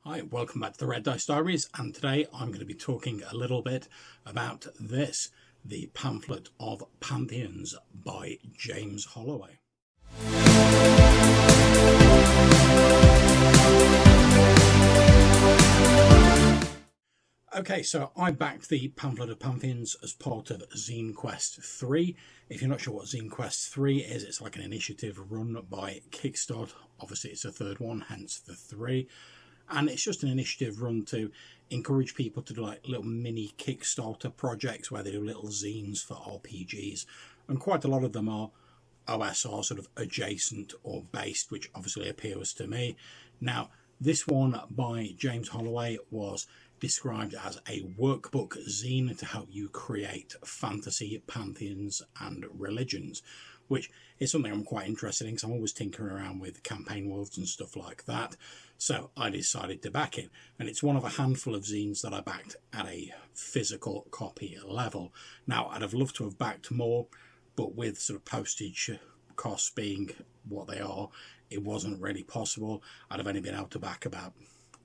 Hi, welcome back to the Red Dice Diaries, and today I'm going to be talking a little bit about this, the Pamphlet of Pantheons by James Holloway. Okay, so I backed the Pamphlet of Pantheons as part of Zinequest 3. If you're not sure what Zinequest 3 is, it's like an initiative run by Kickstarter. Obviously, it's the third one, hence the 3. And it's just an initiative run to encourage people to do like little mini Kickstarter projects where they do little zines for RPGs. And quite a lot of them are OSR sort of adjacent or based, which obviously appeals to me. Now, this one by James Holloway was described as a workbook zine to help you create fantasy pantheons and religions, which is something I'm quite interested in because I'm always tinkering around with campaign worlds and stuff like that. So I decided to back it, and it's one of a handful of zines that I backed at a physical copy level. Now, I'd have loved to have backed more, but with sort of postage costs being what they are, it wasn't really possible. I'd have only been able to back about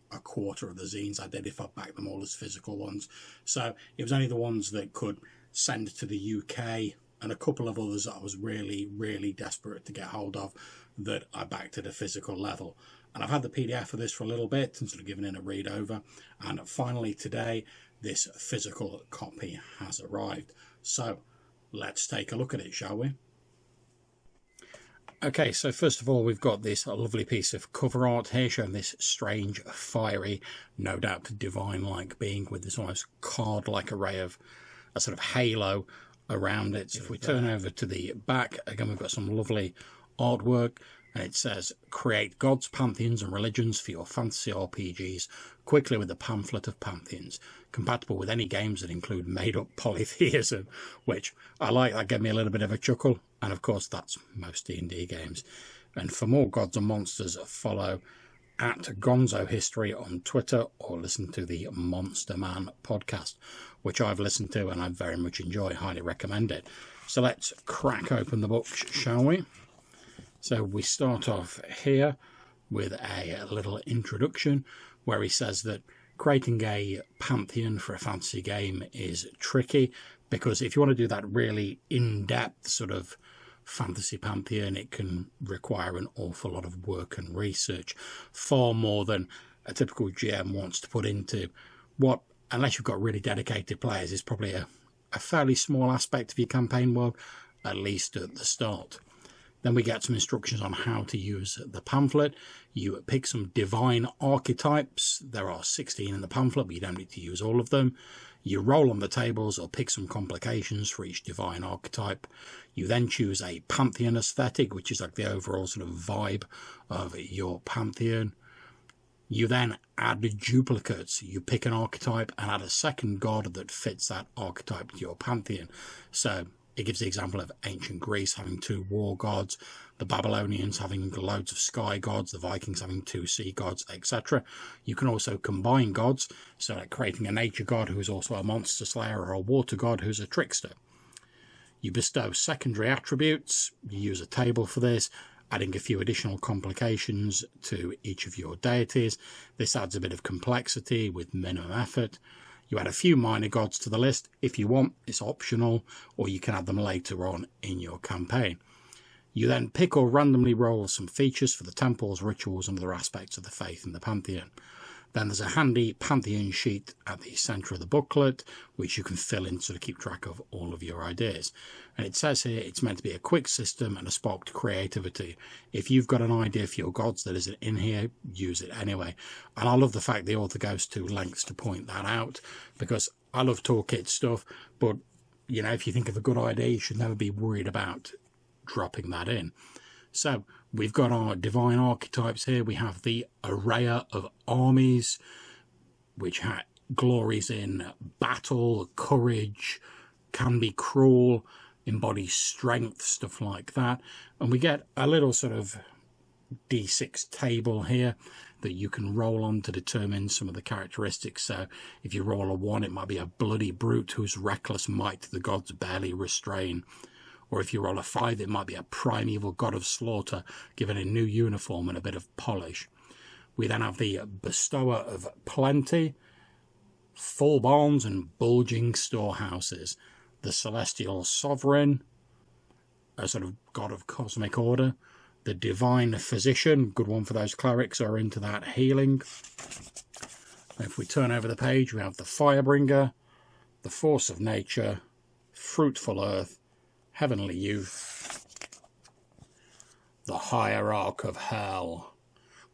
a quarter of the zines I did if I backed them all as physical ones. So it was only the ones that could send to the UK and a couple of others that I was really desperate to get hold of that I backed at a physical level. And I've had the PDF of this for a little bit and sort of given it a read over. And finally today, this physical copy has arrived. So let's take a look at it, shall we? Okay, so first of all, we've got this lovely piece of cover art here showing this strange, fiery, no doubt divine-like being with this almost card-like array of a sort of halo around it. So if we turn over to the back, again, we've got some lovely artwork. And it says, create gods, pantheons and religions for your fantasy RPGs quickly with the Pamphlet of Pantheons. Compatible with any games that include made-up polytheism, which I like. That gave me a little bit of a chuckle. And of course, that's most D&D games. And for more gods and monsters, follow at Gonzo History on Twitter or listen to the Monster Man podcast, which I've listened to and I very much enjoy. Highly recommend it. So let's crack open the book, shall we? So we start off here with a little introduction where he says that creating a pantheon for a fantasy game is tricky because if you want to do that really in-depth sort of fantasy pantheon, it can require an awful lot of work and research, far more than a typical GM wants to put into what, unless you've got really dedicated players, is probably a fairly small aspect of your campaign world, at least at the start. Then we get some instructions on how to use the pamphlet. You pick some divine archetypes. There are 16 in the pamphlet, but you don't need to use all of them. You roll on the tables or pick some complications for each divine archetype. You then choose a pantheon aesthetic, which is like the overall sort of vibe of your pantheon. You then add duplicates. You pick an archetype and add a second god that fits that archetype to your pantheon. So it gives the example of ancient Greece having 2 war gods, the Babylonians having loads of sky gods, the Vikings having 2 sea gods, etc. You can also combine gods, so like creating a nature god who's also a monster slayer or a water god who's a trickster. You bestow secondary attributes. You use a table for this, adding a few additional complications to each of your deities. This adds a bit of complexity with minimum effort. You add a few minor gods to the list. If you want, it's optional, or you can add them later on in your campaign. You then pick or randomly roll some features for the temples, rituals, and other aspects of the faith in the Pantheon. Then there's a handy Pantheon sheet at the centre of the booklet, which you can fill in to keep track of all of your ideas. And it says here it's meant to be a quick system and a spark to creativity. If you've got an idea for your gods that isn't in here, use it anyway. And I love the fact the author goes to lengths to point that out, because I love toolkit stuff, but you know, if you think of a good idea, you should never be worried about dropping that in. So we've got our divine archetypes here. We have the array of armies, which glories in battle, courage, can be cruel, embodies strength, stuff like that. And we get a little sort of D6 table here that you can roll on to determine some of the characteristics. So if you roll a 1, it might be a bloody brute whose reckless might the gods barely restrain. Or if you roll a 5, it might be a primeval god of slaughter given a new uniform and a bit of polish. We then have the Bestower of Plenty, full barns and bulging storehouses, the Celestial Sovereign, a sort of god of cosmic order, the Divine Physician, good one for those clerics who are into that healing. If we turn over the page, we have the Firebringer, the Force of Nature, Fruitful Earth, Heavenly Youth, the Hierarch of Hell,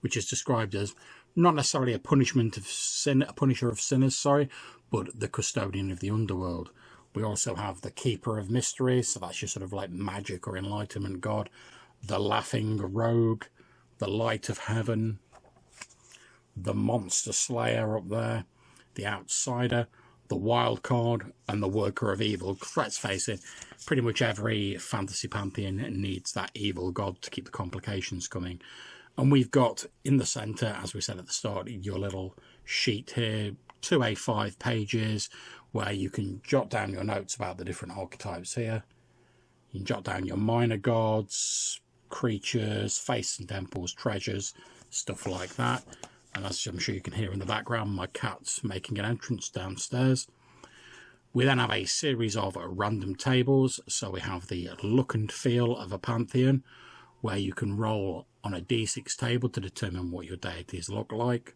which is described as not necessarily a punishment of sin, a punisher of sinners, but the custodian of the underworld. We also have the Keeper of Mysteries, so that's your sort of like magic or enlightenment god, the Laughing Rogue, the Light of Heaven, the Monster Slayer up there, the Outsider, the Wild Card, and the Worker of Evil. 'Cause let's face it, pretty much every fantasy pantheon needs that evil god to keep the complications coming. And we've got in the centre, as we said at the start, your little sheet here, 2 A5 pages, where you can jot down your notes about the different archetypes here. You can jot down your minor gods, creatures, faces and temples, treasures, stuff like that. And as I'm sure you can hear in the background, my cat's making an entrance downstairs. We then have a series of random tables. So we have the look and feel of a pantheon, where you can roll on a D6 table to determine what your deities look like.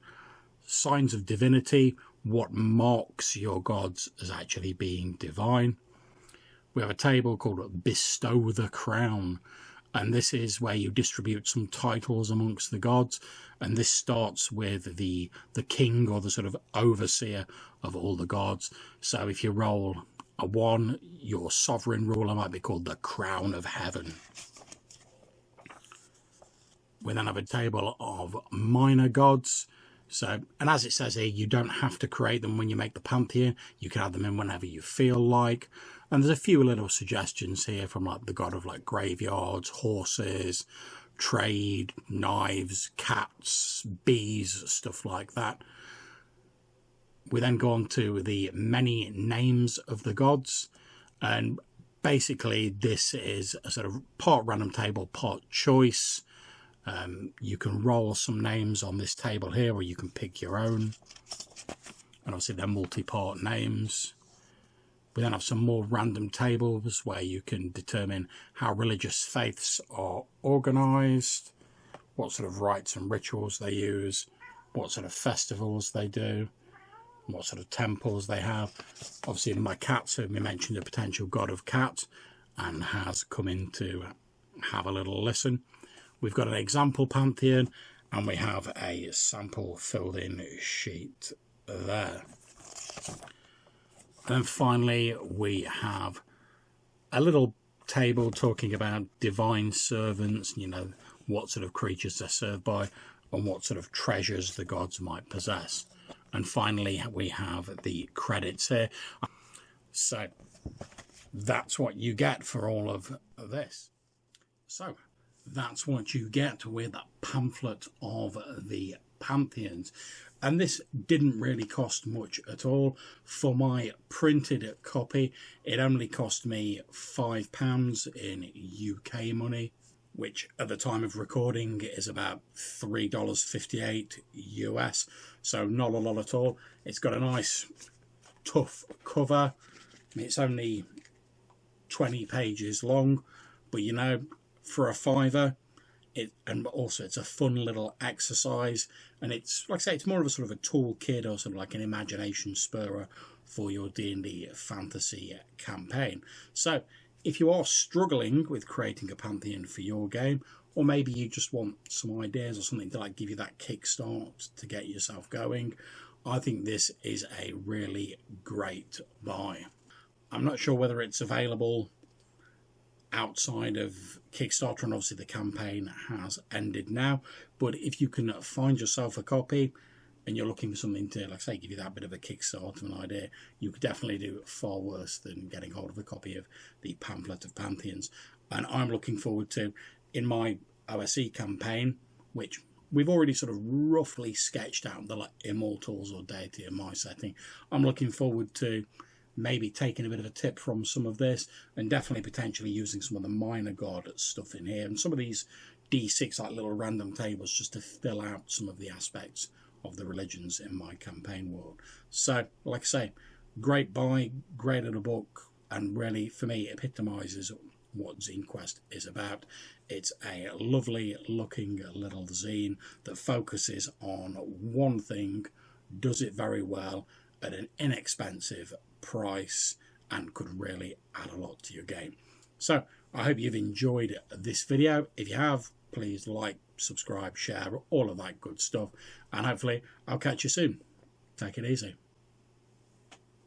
Signs of divinity, what marks your gods as actually being divine. We have a table called Bestow the Crown, and this is where you distribute some titles amongst the gods, and this starts with the king or the sort of overseer of all the gods. So if you roll a 1, your sovereign ruler might be called the Crown of Heaven. We then have a table of minor gods. So, and as it says here, you don't have to create them when you make the pantheon. You can add them in whenever you feel like. And there's a few little suggestions here from like the god of like graveyards, horses, trade, knives, cats, bees, stuff like that. We then go on to the many names of the gods. And basically this is a sort of part random table, part choice. You can roll some names on this table here, or you can pick your own. And obviously they're multi-part names. We then have some more random tables where you can determine how religious faiths are organised, what sort of rites and rituals they use, what sort of festivals they do, what sort of temples they have. Obviously my cat certainly mentioned a potential god of cat and has come in to have a little listen. We've got an example pantheon, and we have a sample filled in sheet there. And then finally we have a little table talking about divine servants, you know, what sort of creatures they're served by and what sort of treasures the gods might possess. And finally we have the credits here. So that's what you get for all of this. So that's what you get with a Pamphlet of the Pantheons. And this didn't really cost much at all. For my printed copy, it only cost me £5 in UK money, which at the time of recording is about $3.58 US. So not a lot at all. It's got a nice tough cover. It's only 20 pages long, but you know, for a £5, and also it's a fun little exercise, and it's like I say, it's more of a sort of a toolkit or sort of like an imagination spurrer for your D&D fantasy campaign. So if you are struggling with creating a pantheon for your game, or maybe you just want some ideas or something to like give you that kickstart to get yourself going, I think this is a really great buy. I'm not sure whether it's available outside of Kickstarter, and obviously the campaign has ended now, but if you can find yourself a copy and you're looking for something to, like I say, give you that bit of a kickstart of an idea, you could definitely do far worse than getting hold of a copy of the Pamphlet of Pantheons. And I'm looking forward to, in my OSE campaign, which we've already sort of roughly sketched out the like immortals or deity in my setting, I'm looking forward to maybe taking a bit of a tip from some of this, and definitely potentially using some of the minor god stuff in here. And some of these D6 like little random tables just to fill out some of the aspects of the religions in my campaign world. So, like I say, great buy, great little book, and really, for me, epitomises what Zinequest is about. It's a lovely looking little zine that focuses on one thing, does it very well at an inexpensive price, and could really add a lot to your game. So I hope you've enjoyed this video. If you have, please like, subscribe, share, all of that good stuff, and hopefully I'll catch you soon. Take it easy.